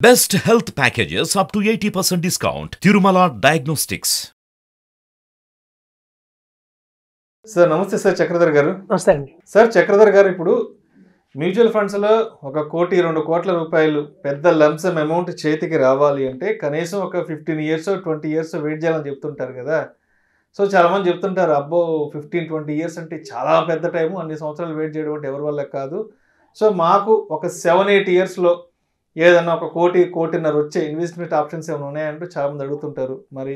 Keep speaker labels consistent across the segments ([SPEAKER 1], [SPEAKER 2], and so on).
[SPEAKER 1] Best health packages up to 80% discount. Tirumala Diagnostics.
[SPEAKER 2] Sir నమస్తే sir Chakradhar గారు.
[SPEAKER 3] నమస్తే అండి
[SPEAKER 2] సార్ చక్రధర్ గారు, ఇప్పుడు మ్యూచువల్ ఫండ్స్లో 1 కోటి 2 కోట్ల రూపాయలు పెద్ద లంసమ్ అమౌంట్ చేతికి రావాలి అంటే కనీసం ఒక 15 years 20 years వెయిట్ చేయాలని చెప్తుంటారు కదా. సో చాలామంది చెప్తుంటారు, అబ్బో 15-20 years అంటే చాలా పెద్ద టైము, అన్ని సంవత్సరాలు వెయిట్ చేయడం అంటే ఎవరి వల్ల కాదు. సో మాకు ఒక 7-8 yearsలో ఏదన్నా 1 కోటి 1.5 కోటి వచ్చే ఇన్వెస్ట్మెంట్ ఆప్షన్స్ ఏమైనా ఉన్నాయంటూ చాలామంది అడుగుతుంటారు. మరి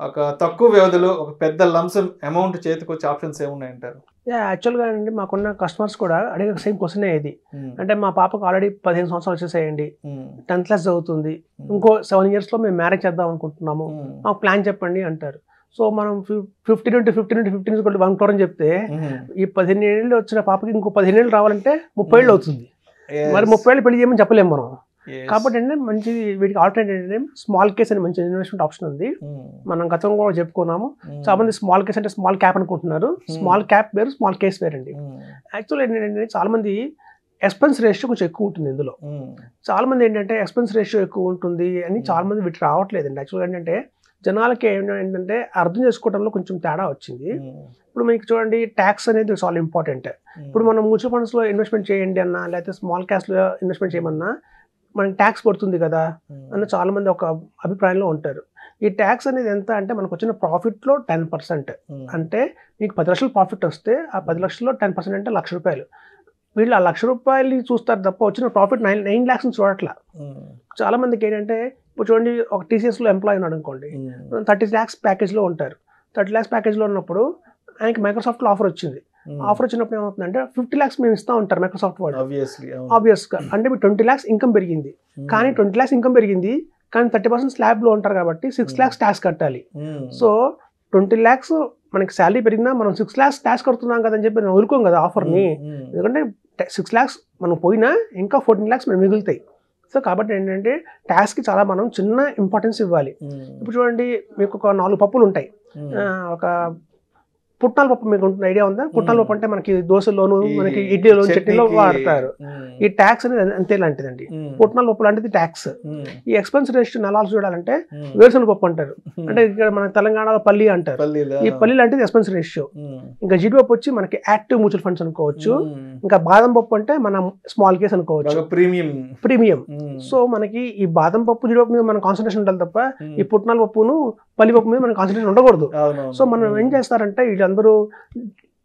[SPEAKER 2] ఒక తక్కువ వ్యవధిలో ఒక పెద్ద లంసమ్ అమౌంట్ చేతికి వచ్చే ఆప్షన్స్ ఏమున్నాయంటారు?
[SPEAKER 3] యాక్చువల్గా అండి మాకున్న కస్టమర్స్ కూడా అడిగే సేమ్ క్వశ్చన్ ఇది. అంటే మా పాపకు ఆల్రెడీ 15 సంవత్సరాలు వచ్చేసేయండి, 10th class చదువుతుంది, ఇంకో 7 yearsలో మేము మ్యారేజ్ చేద్దాం అనుకుంటున్నాము, మాకు ప్లాన్ చెప్పండి అంటారు. సో మనం 15 into 1 crore అని చెప్తే ఈ 15 ఏళ్ళు వచ్చిన పాపకి ఇంకో 15 ఏళ్ళు రావాలంటే 30 ఏళ్ళు అవుతుంది. మరి 30 ఏళ్ళు పెళ్లి చేయమని చెప్పలేము మనం. కాబట్టి అంటే మంచి వీటికి ఆల్టర్నేటివ్ ఏంటంటే స్మాల్ కేస్ అని మంచి ఇన్వెస్ట్మెంట్ ఆప్షన్ ఉంది. మనం గతంలో కూడా చెప్పుకున్నాము. చాలా మంది స్మాల్ కేస్ అంటే స్మాల్ క్యాప్ అనుకుంటున్నారు. స్మాల్ క్యాప్ వేరు, స్మాల్ కేస్ వేరు అండి. యాక్చువల్ ఏంటంటే చాలా మంది ఎక్స్పెన్స్ రేషియో కొంచెం ఎక్కువ ఉంటుంది ఇందులో. చాలా మంది ఏంటంటే ఎక్స్పెన్స్ రేషియో ఎక్కువ ఉంటుంది అని చాలా మంది వీటి రావట్లేదండి. యాక్చువల్గా ఏంటంటే జనాలకి ఏంటంటే అర్థం చేసుకోవడంలో కొంచెం తేడా వచ్చింది. ఇప్పుడు మీకు చూడండి, ట్యాక్స్ అనేది చాలా ఇంపార్టెంట్. ఇప్పుడు మనం మ్యూచువల్ ఫండ్స్లో ఇన్వెస్ట్మెంట్ చేయండి అన్నా, లేకపోతే స్మాల్ క్యాప్స్లో ఇన్వెస్ట్మెంట్ చేయమన్నా మనకి ట్యాక్స్ పడుతుంది కదా అన్న చాలా మంది ఒక అభిప్రాయంలో ఉంటారు. ఈ ట్యాక్స్ అనేది ఎంత అంటే మనకు వచ్చిన ప్రాఫిట్లో 10%. అంటే మీకు 10 లక్షలు ప్రాఫిట్ వస్తే ఆ 10 లక్షల్లో 10% అంటే 1 లక్ష రూపాయలు. వీళ్ళు ఆ 1 లక్ష రూపాయలు చూస్తారు తప్ప వచ్చిన ప్రాఫిట్ 9 lakhs చూడట్లా. చాలా మందికి ఏంటంటే ఇప్పుడు చూడండి, ఒక టీసీఎస్లో ఎంప్లాయీ ఉన్నాడు అనుకోండి, 30 lakhs ప్యాకేజ్లో ఉంటారు. 30 lakhs ప్యాకేజ్లో ఉన్నప్పుడు ఆయనకి మైక్రోసాఫ్ట్లో ఆఫర్ వచ్చింది. ఆఫర్ వచ్చినప్పుడు ఏమవుతుందంటే 50 lakhs మేము ఇస్తూ ఉంటారు మైక్రోసాఫ్ట్ వాళ్ళు. ఆబ్వియస్గా అంటే మీరు 20 lakhs ఇన్కమ్ పెరిగింది, కానీ 20 lakhs ఇన్కమ్ పెరిగింది కానీ 30% స్లాబ్లో ఉంటారు కాబట్టి 6 lakhs ట్యాక్స్ కట్టాలి. సో 20 lakhs మనకి శాలరీ పెరిగినా మనం 6 lakhs ట్యాక్స్ కడుతున్నాం కదని చెప్పి నేను వదులుకోం కదా ఆఫర్ని. ఎందుకంటే 6 lakhs మనం పోయినా ఇంకా 14 lakhs మనం మిగులుతాయి. సో కాబట్టి ఏంటంటే ట్యాక్స్కి చాలా మనం చిన్న ఇంపార్టెన్స్ ఇవ్వాలి. ఇప్పుడు చూడండి, మీకు ఒక 4 పప్పులు ఉంటాయి. ఒక పుట్నాల పప్పు మీకు ఉంటుంది, ఐడియా ఉందా? పుట్నాల పప్పు అంటే మనకి దోశలోను, మనకి ఇడ్లీలో, చట్నీలో వాడతారు. ఈ ట్యాక్స్ అనేది అంతే లాంటిదండి. పుట్నాల పప్పు లాంటిది ట్యాక్స్. ఈ ఎక్స్పెన్స్ రేషియో ఎలా చూడాలంటే వేరుశనగ పప్పు అంటారు, అంటే ఇక్కడ మన తెలంగాణలో పల్లి అంటారు. ఈ పల్లి లాంటిది ఎక్స్పెన్స్ రేషియో. ఇంకా జీడిపప్పు వచ్చి మనకి యాక్టివ్ మ్యూచువల్ ఫండ్స్ అనుకోవచ్చు. ఇంకా బాదం పప్పు అంటే మన స్మాల్ కేస్ అనుకోవచ్చు, ప్రీమియం. సో మనకి ఈ బాదం పప్పు, జీడిపప్పు మీద మన కాన్సన్ట్రేషన్ ఉండాలి తప్ప ఈ పుట్నాల పప్పును పల్లి పప్పు మీద మన కాన్సన్ట్రేషన్ ఉండకూడదు. సో మనం ఏం చేస్తారంటే వీళ్ళందరూ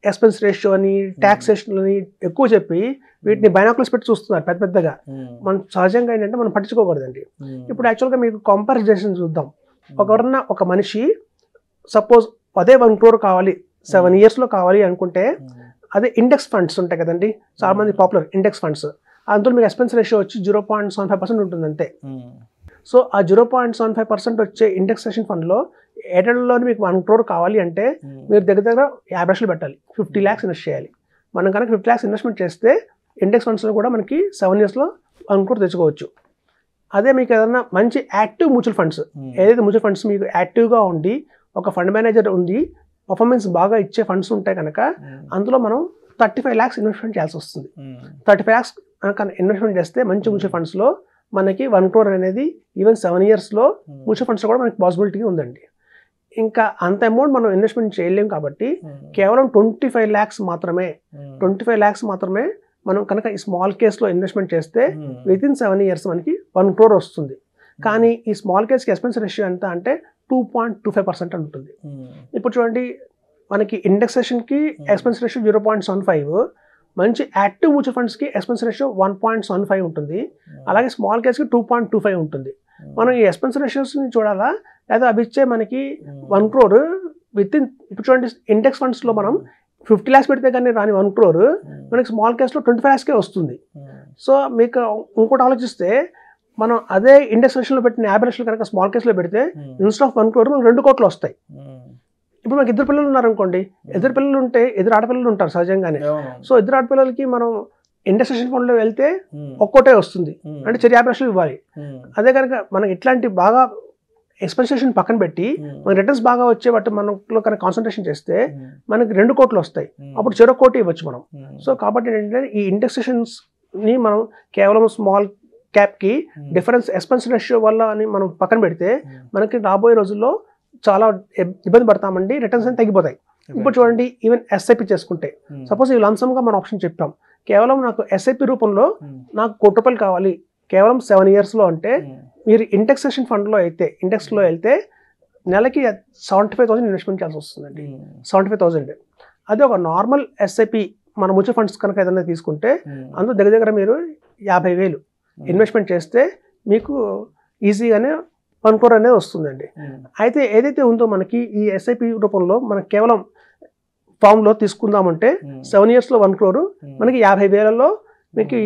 [SPEAKER 3] ఎక్స్పెన్స్ రేషియో అని, ట్యాక్సేషన్ అని ఎక్కువ చెప్పి వీటిని బైనాకులర్స్ పెట్టి చూస్తున్నారు పెద్ద పెద్దగా. మనం సహజంగా ఏంటంటే మనం పట్టించుకోకూడదండి. ఇప్పుడు యాక్చువల్గా మీకు కంపారిజన్ చూద్దాం. ఎవరన్నా ఒక మనిషి సపోజ్ అదే 1 crore కావాలి 7 yearsలో కావాలి అనుకుంటే, అదే ఇండెక్స్ ఫండ్స్ ఉంటాయి కదండి, చాలా మంది పాపులర్ ఇండెక్స్ ఫండ్స్, అందులో మీకు ఎక్స్పెన్స్ రేషియో వచ్చి 0.75% ఉంటుంది అంతే. సో ఆ 0.75% వచ్చే ఇండెక్సేషన్ ఫండ్లో ఏడాదిలో మీకు 1 crore కావాలి అంటే మీరు దగ్గర 50 లక్షలు పెట్టాలి, 50 lakhs ఇన్వెస్ట్ చేయాలి. మనం కనుక 50 lakhs ఇన్వెస్ట్మెంట్ చేస్తే ఇండెక్స్ ఫండ్స్లో కూడా మనకి 7 yearsలో 1 crore తెచ్చుకోవచ్చు. అదే మీకు ఏదన్నా మంచి యాక్టివ్ మ్యూచువల్ ఫండ్స్, ఏదైతే మ్యూచువల్ ఫండ్స్ మీకు యాక్టివ్గా ఉండి ఒక ఫండ్ మేనేజర్ ఉండి పర్ఫార్మెన్స్ బాగా ఇచ్చే ఫండ్స్ ఉంటాయి కనుక అందులో మనం 35 lakhs ఇన్వెస్ట్మెంట్ చేయాల్సి వస్తుంది. 35 lakhs కనుక ఇన్వెస్ట్మెంట్ చేస్తే మంచి మ్యూచువల్ ఫండ్స్లో మనకి 1 crore అనేది ఈవెన్ 7 yearsలో మ్యూచువల్ ఫండ్స్లో కూడా మనకి పాసిబిలిటీ ఉందండి. ఇంకా అంత అమౌంట్ మనం ఇన్వెస్ట్మెంట్ చేయలేం కాబట్టి కేవలం 25 lakhs మాత్రమే మనం కనుక ఈ స్మాల్ కేస్లో ఇన్వెస్ట్మెంట్ చేస్తే వితిన్ 7 years మనకి 1 crore వస్తుంది. కానీ ఈ స్మాల్ కేస్కి ఎక్స్పెన్స్ రేషియో ఎంత అంటే 2.25% ఉంటుంది. ఇప్పుడు చూడండి, మనకి ఇండెక్సేషన్కి ఎక్స్పెన్స్ రేషియో 0.75, మంచి యాక్టివ్ మ్యూచువల్ ఫండ్స్కి ఎక్స్పెన్స్ రేషియో 1.75 ఉంటుంది, అలాగే స్మాల్ కేస్కి 2.25 ఉంటుంది. మనం ఈ ఎక్స్పెన్స్ రేషియోస్ని చూడాలా, లేదా అవి ఇచ్చే మనకి 1 crore వితిన్. ఇప్పుడు చూడండి, ఇండెక్స్ ఫండ్స్లో మనం 50 lakhs పెడితే కానీ రాని 1 crore మనకి స్మాల్ కేస్లో 25 lakhsకే వస్తుంది. సో మీకు ఇంకోటి ఆలోచిస్తే, మనం అదే ఇండెక్స్ రేషియోలో పెట్టిన 50 లక్షలు కనుక స్మాల్ కేస్లో పెడితే ఇన్స్టెడ్ ఆఫ్ 1 crore మనకు 2 కోట్లు వస్తాయి. ఇప్పుడు మనకి 2 పిల్లలు ఉన్నారనుకోండి, 2 పిల్లలు ఉంటే 2 ఆడపిల్లలు ఉంటారు సహజంగానే. సో 2 ఆడపిల్లలకి మనం ఇండెక్సేషన్ ఫండ్లో వెళ్తే ఒక్కోటే వస్తుంది, అంటే 50 లక్షలు ఇవ్వాలి. అదే కనుక మనకి ఇట్లాంటి బాగా ఎక్స్పెన్సేషన్ పక్కన పెట్టి మన రిటర్న్స్ బాగా వచ్చే వాటి మనలో కనుక కాన్సన్ట్రేషన్ చేస్తే మనకి 2 కోట్లు వస్తాయి. అప్పుడు 1 కోటి ఇవ్వచ్చు మనం. సో కాబట్టి ఏంటంటే ఈ ఇండెక్సేషన్స్ని మనం కేవలం స్మాల్ క్యాప్కి డిఫరెన్స్ ఎక్స్పెన్స్ రేషియో వల్ల అని మనం పక్కన పెడితే మనకి రాబోయే రోజుల్లో చాలా ఇబ్బంది పడతామండి, రిటర్న్స్ అని తగ్గిపోతాయి. ఇప్పుడు చూడండి, ఈవెన్ ఎస్ఐపి చేసుకుంటే సపోజ్ ఈ లంసమ్గా మనం ఆప్షన్ చెప్పాం, కేవలం నాకు ఎస్ఐపి రూపంలో నాకు ₹1,00,00,000 కావాలి కేవలం 7 yearsలో అంటే మీరు ఇండెక్సేషన్ ఫండ్లో అయితే ఇండెక్స్లో వెళ్తే నెలకి 75,000 ఇన్వెస్ట్మెంట్ చేయాల్సి వస్తుందండి. 75,000. అదే ఒక నార్మల్ ఎస్ఐపి మన మ్యూచువల్ ఫండ్స్ కనుక ఏదైనా తీసుకుంటే అందులో దగ్గర మీరు 50,000 ఇన్వెస్ట్మెంట్ చేస్తే మీకు ఈజీగానే 1 crore అనేది వస్తుందండి. అయితే ఏదైతే ఉందో మనకి ఈ ఎస్ఐపి రూపంలో మనకి కేవలం ఫామ్లో తీసుకుందామంటే 7 yearsలో 1 crore మనకి 50,000లో మీకు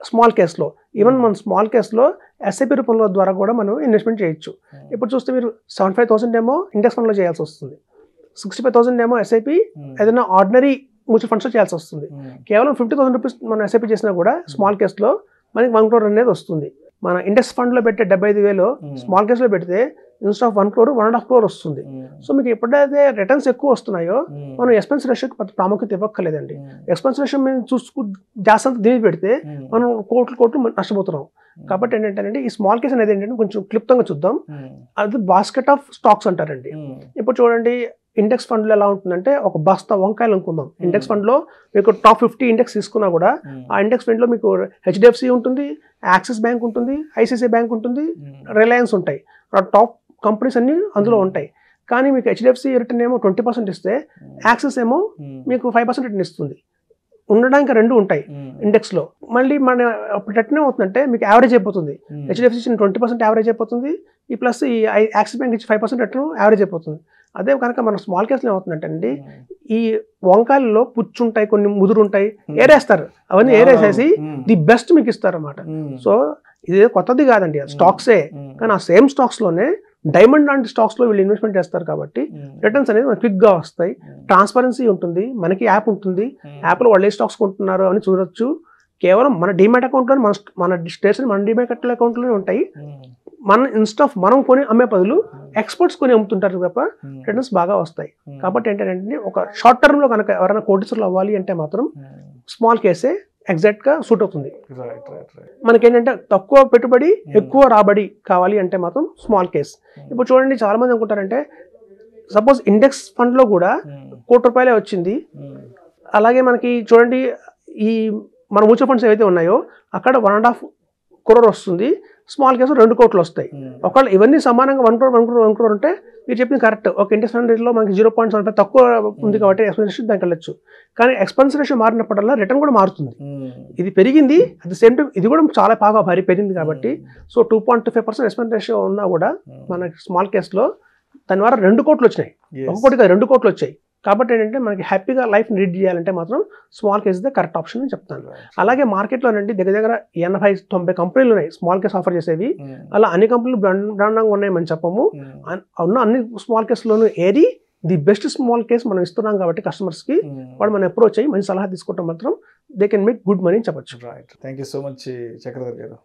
[SPEAKER 3] స్మాల్ కేస్లో, ఈవెన్ మన స్మాల్ కేస్లో ఎస్ఐపి రూపంలో ద్వారా కూడా మనం ఇన్వెస్ట్మెంట్ చేయొచ్చు. ఇప్పుడు చూస్తే మీరు 75,000 ఏమో ఇండెక్స్ ఫండ్లో చేయాల్సి వస్తుంది, 65,000 ఏమో ఎస్ఐపి ఏదైనా ఆర్డినరీ మ్యూచువల్ ఫండ్స్లో చేయాల్సి వస్తుంది. కేవలం 50,000 రూపీస్ మనం ఎస్ఐపి చేసినా కూడా స్మాల్ కేస్లో మనకి 1 crore అనేది వస్తుంది. మన ఇండెక్స్ ఫండ్లో పెట్టే 75,000 స్మాల్ కేస్లో పెడితే ఇన్స్టెడ్ ఆఫ్ 1 crore 1.5 crore వస్తుంది. సో మీకు ఎప్పుడైతే రిటర్న్స్ ఎక్కువ వస్తున్నాయో మనం ఎక్స్పెన్స్ రేషియోకి ప్రాముఖ్యత ఇవ్వక్కర్లేదండి. ఎక్స్పెన్స్ రేషియో మేము జాస్తి దీన్ని పెడితే మనం కోట్లు నష్టపోతున్నాం. కాబట్టి ఏంటంటే ఈ స్మాల్ కేస్ అనేది ఏంటంటే కొంచెం క్లుప్తంగా చూద్దాం. అది బాస్కెట్ ఆఫ్ స్టాక్స్ అంటారండి. ఇప్పుడు చూడండి, ఇండెక్స్ ఫండ్లో ఎలా ఉంటుందంటే ఒక బస్తా వంకాయలు అనుకుందాం. ఇండెక్స్ ఫండ్లో మీకు టాప్ 50 ఇండెక్స్ తీసుకున్నా కూడా ఆ ఇండెక్స్ ఫండ్లో మీకు హెచ్డిఎఫ్సి ఉంటుంది, యాక్సిస్ బ్యాంక్ ఉంటుంది, ఐసిఐసిఐ బ్యాంక్ ఉంటుంది, రిలయన్స్ ఉంటాయి. టాప్ కంపెనీస్ అన్ని అందులో ఉంటాయి. కానీ మీకు హెచ్డిఎఫ్సి రిటర్న్ ఏమో 20% ఇస్తే యాక్సిస్ ఏమో మీకు 5% రిటర్న్ ఇస్తుంది. ఉండడానికి 2 ఉంటాయి ఇండెక్స్లో. మళ్ళీ మన రిటర్న్ ఏమవుతుందంటే మీకు యావరేజ్ అయిపోతుంది. హెచ్డిఎఫ్సి ఇచ్చిన 20% యావరేజ్ అయిపోతుంది, ఈ ప్లస్ ఈ యాక్సిస్ బ్యాంక్ ఇచ్చి 5% రిటర్న్ యావరేజ్ అయిపోతుంది. అదే కనుక మన స్మాల్ కేస్లో ఏమవుతుందంటే అండి, ఈ వంకాయల్లో పుచ్చుంటాయి, కొన్ని ముదురు ఉంటాయి, ఏరేస్తారు. అవన్నీ ఏరేసేసి ది బెస్ట్ మీకు ఇస్తారు అన్నమాట. సో ఇది కొత్తది కాదండి, స్టాక్సే. కానీ ఆ సేమ్ స్టాక్స్లోనే డైమండ్ లాంటి స్టాక్స్లో వీళ్ళు ఇన్వెస్ట్మెంట్ చేస్తారు కాబట్టి రిటర్న్స్ అనేది మనకి క్విక్గా వస్తాయి. ట్రాన్స్పరెన్సీ ఉంటుంది, మనకి యాప్ ఉంటుంది, యాప్లో వాళ్ళు ఏ స్టాక్స్ కొంటున్నారో అని చూడొచ్చు. కేవలం మన డిమాట్ అకౌంట్లోనే మన స్టేషన్ మన డిమాట్ అకౌంట్లోనే ఉంటాయి. మన ఇన్స్టెడ్ ఆఫ్ మనం కొని అమ్మే బదులు ఎక్స్పర్ట్స్ కొని అమ్ముతుంటారు తప్ప రిటర్న్స్ బాగా వస్తాయి. కాబట్టి ఏంటంటే ఒక షార్ట్ టర్మ్లో కనుక ఎవరైనా కోటీశ్వరులు అవ్వాలి అంటే మాత్రం స్మాల్ కేసే ఎగ్జాక్ట్గా సూట్ అవుతుంది. మనకేంటంటే తక్కువ పెట్టుబడి ఎక్కువ రాబడి కావాలి అంటే మాత్రం స్మాల్ కేస్. ఇప్పుడు చూడండి, చాలా మంది అనుకుంటారంటే సపోజ్ ఇండెక్స్ ఫండ్లో కూడా ₹1,00,00,000 వచ్చింది. అలాగే మనకి చూడండి, ఈ మన మ్యూచువల్ ఫండ్స్ ఏవైతే ఉన్నాయో అక్కడ 1.5 crore వస్తుంది, స్మాల్ కేసు 2 crore వస్తాయి. ఒకవేళ ఇవన్నీ సమానంగా 1 crore ఉంటే మీరు చెప్పింది కరెక్ట్. ఒక ఇండెక్స్ ఫండ్లో మనకి 0.75 తక్కువ ఉంది కాబట్టి ఎక్స్పెన్స్ రేషియో దానికి వెళ్ళొచ్చు. కానీ ఎక్స్పెన్స్ రేషియో మారినప్పుడల్లా రిటర్న్ కూడా మారుతుంది. ఇది పెరిగింది, అట్ ద సేమ్ టైం ఇది కూడా చాలా బాగా పెరిగింది కాబట్టి సో 2.25% ఎక్స్పెన్స్ రేషియో ఉన్నా కూడా మనకి స్మాల్ కేసులో దాని ద్వారా 2 crore వచ్చినాయి. 1 crore కాదు, 2 crore వచ్చాయి. కాబట్టి ఏంటంటే మనకి హ్యాపీగా లైఫ్ లీడ్ చేయాలంటే మాత్రం small case the correct option అని చెప్తాను. అలాగే మార్కెట్లోనండి దగ్గర 80-90 కంపెనీలు ఉన్నాయి స్మాల్ కేస్ ఆఫర్ చేసేవి. అలా అన్ని కంపెనీలు బ్రాండంగా ఉన్నాయని చెప్పము. ఉన్న అన్ని స్మాల్ కేసులోనూ ఏది ది బెస్ట్ స్మాల్ కేస్ మనం ఇస్తున్నాం కాబట్టి కస్టమర్స్కి వాళ్ళు మనం అప్రోచ్ అయ్యి మంచి సలహా తీసుకుంటాం మాత్రం they can make good money అని చెప్పచ్చు.
[SPEAKER 2] Right, thank you so much Chakradhar గారు.